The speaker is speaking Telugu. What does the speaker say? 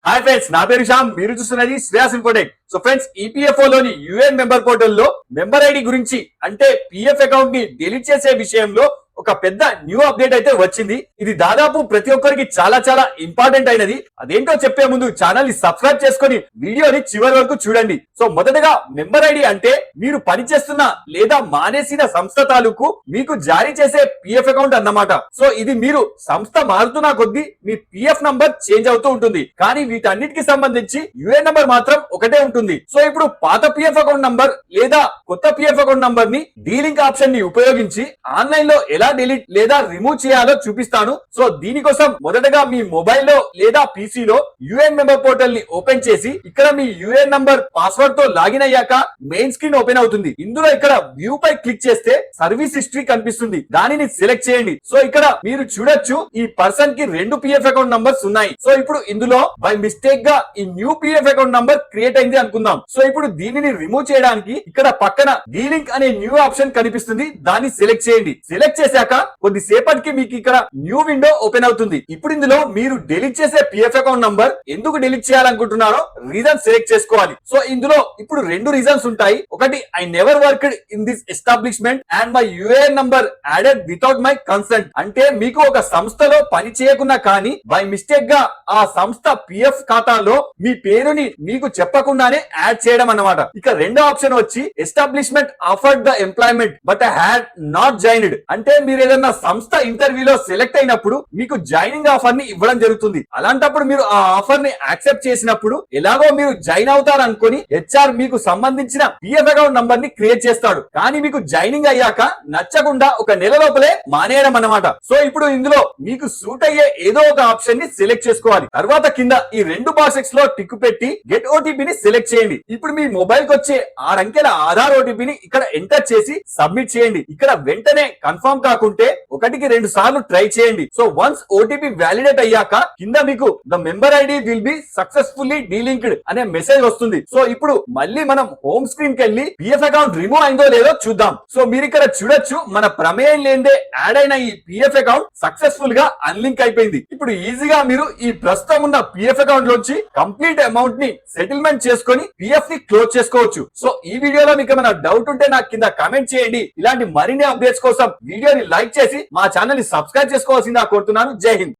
హాయ్ ఫ్రెండ్స్, నా పేరు శ్యామ్. మీరు చూస్తున్నది Shreyas Infotech. So friends, EPFO లోని యుఎన్ మెంబర్ పోర్టల్ లో మెంబర్ ఐడి గురించి అంటే పిఎఫ్ అకౌంట్ ని డిలీట్ చేసే విషయంలో ఒక పెద్ద న్యూ అప్డేట్ అయితే వచ్చింది. ఇది దాదాపు ప్రతి ఒక్కరికి చాలా చాలా ఇంపార్టెంట్ అయినది. అదేంటో చెప్పే ముందు ఛానల్ ని సబ్స్క్రైబ్ చేసుకొని వీడియోని చివరి వరకు చూడండి. సో మొదటగా మెంబర్ ఐడి అంటే మీరు పనిచేస్తున్న లేదా మానేసిన సంస్థ తాలూకు మీకు జారీ చేసే పిఎఫ్ అకౌంట్ అన్నమాట. సో ఇది మీరు సంస్థ మారుతున్న కొద్దీ మీ పిఎఫ్ నంబర్ చేంజ్ అవుతూ ఉంటుంది. కానీ వీటన్నిటికి సంబంధించి యుఏఎన్ నంబర్ మాత్రం ఒకటే ఉంటుంది. సో ఇప్పుడు పాత పిఎఫ్ అకౌంట్ నంబర్ లేదా కొత్త పిఎఫ్ అకౌంట్ నంబర్ ని డీలింక్ ఆప్షన్ ని ఉపయోగించి ఆన్లైన్ లో ఎలా డిలీట్ లేదా రిమూవ్ చేయాలో చూపిస్తాను. సో దీనికోసం మొదటగా మీ మొబైల్ లో లేదా పీసీ లో యుఎన్ మెంబర్ పోర్టల్ ని ఓపెన్ చేసి ఇక్కడ మీ యుఎన్ నంబర్ పాస్వర్డ్ తో లాగిన్ అయ్యాక మెయిన్ స్క్రీన్ ఓపెన్ అవుతుంది. ఇందులో ఇక్కడ వ్యూ పై క్లిక్ చేస్తే సర్వీస్ హిస్టరీ కనిపిస్తుంది. దానిని సెలెక్ట్ చేయండి. సో ఇక్కడ మీరు చూడొచ్చు ఈ పర్సన్ కి 2 పిఎఫ్ అకౌంట్ నంబర్స్ ఉన్నాయి. సో ఇప్పుడు ఇందులో బై మిస్టేక్ గా ఈ new PF account number create అయింది అనుకుందాం. సో ఇప్పుడు దీనిని రిమూవ్ చేయడానికి ఇక్కడ పక్కన డీలింక్ అనే న్యూ ఆప్షన్ కనిపిస్తుంది. దాన్ని సెలెక్ట్ చేయండి. సెలెక్ట్ చేశాక కొద్దిసేపటికి మీకు ఇక్కడ న్యూ విండో ఓపెన్ అవుతుంది. ఇప్పుడు ఇందులో మీరు డిలీట్ చేసే పిఎఫ్ అకౌంట్ నంబర్ ఎందుకు డిలీట్ చేయాలనుకుంటున్నారో రీజన్ సెలెక్ట్ చేసుకోవాలి. సో ఇందులో ఇప్పుడు 2 రీజన్స్ ఉంటాయి. ఒకటి, I never worked in this establishment and my UAN number added without my consent. అంటే మీకు ఒక సంస్థలో పని చేయకున్నా కానీ బై మిస్టేక్ గా ఆ సంస్థ పిఎఫ్ ఖాతాలో మీ పేరుని మీకు చెప్పకుండానే యాడ్ చేయడం అన్నమాట. ఇక రెండో ఆప్షన్ వచ్చి establishment offered the employment but I had not joined. అంటే మీరు ఏదైనా సంస్థ ఇంటర్వ్యూలో సెలెక్ట్ అయినప్పుడు మీకు జాయినింగ్ ఆఫర్ ని ఇవ్వడం జరుగుతుంది. అలాంటప్పుడు మీరు ఆ ఆఫర్ ని యాక్సెప్ట్ చేసినప్పుడు ఎలాగో మీరు జాయిన్ అవుతారు అనుకుని హెచ్ఆర్ మీకు సంబంధించిన పిఎఫ్ అకౌంట్ నంబర్ ని క్రియేట్ చేస్తాడు. కానీ మీకు జాయినింగ్ అయ్యాక నచ్చకుండా ఒక నెల లోపలే మానేయడం అన్నమాట. సో ఇప్పుడు ఇందులో మీకు సూట్ అయ్యే ఏదో ఒక ఆప్షన్ ని సెలెక్ట్ చేసుకోవాలి. తర్వాత కింద ఈ 2 బాక్సెస్ లో టిక్ పెట్టి గెట్ ఓటీపీ ని సెలెక్ట్ చేయండి. ఇప్పుడు మీ మొబైల్ కి వచ్చే 6 అంకెల ఆధార్ ఓటీపీని ఇక్కడ ఎంటర్ చేసి సబ్మిట్ చేయండి. ఇక్కడ వెంటనే కన్ఫర్మ్ కాకుంటే 1కి 2 సార్లు ట్రై చేయండి. సో వన్స్ ఓటీపీ వ్యాలిడేట్ అయ్యాక కింద మీకు the member ID will be successfully delinked అనే మెసేజ్ వస్తుంది. సో ఇప్పుడు మళ్ళీ మనం హోమ్ స్క్రీన్ కి వెళ్ళి పిఎఫ్ అకౌంట్ రిమూవ్ అయిందో లేదో చూద్దాం. సో మీరు ఇక్కడ చూడొచ్చు మన ప్రమేయం లేదే యాడ్ అయిన ఈ పిఎఫ్ అకౌంట్ సక్సెస్ఫుల్ గా అన్లింక్ అయిపోయింది. ఇప్పుడు ఈజీగా మీరు ఈ ప్రస్తుతం ఉన్న పిఎఫ్ అకౌంట్ లోంచి కంప్లీట్ అమౌంట్ ని సెటిల్మెంట్ చేసుకొని పిఎఫ్ ని క్లోజ్ చేసుకోవచ్చు. సో ఈ వీడియోలో మీకు ఏమైనా డౌట్ ఉంటే నాకు కింద కామెంట్ చేయండి. ఇలాంటి మరిన్ని అప్డేట్స్ కోసం వీడియోని లైక్ చేసి మా ఛానల్ ని సబ్స్క్రైబ్ చేసుకోవాల్సిందిగా కోరుతున్నాను. జై హింద్.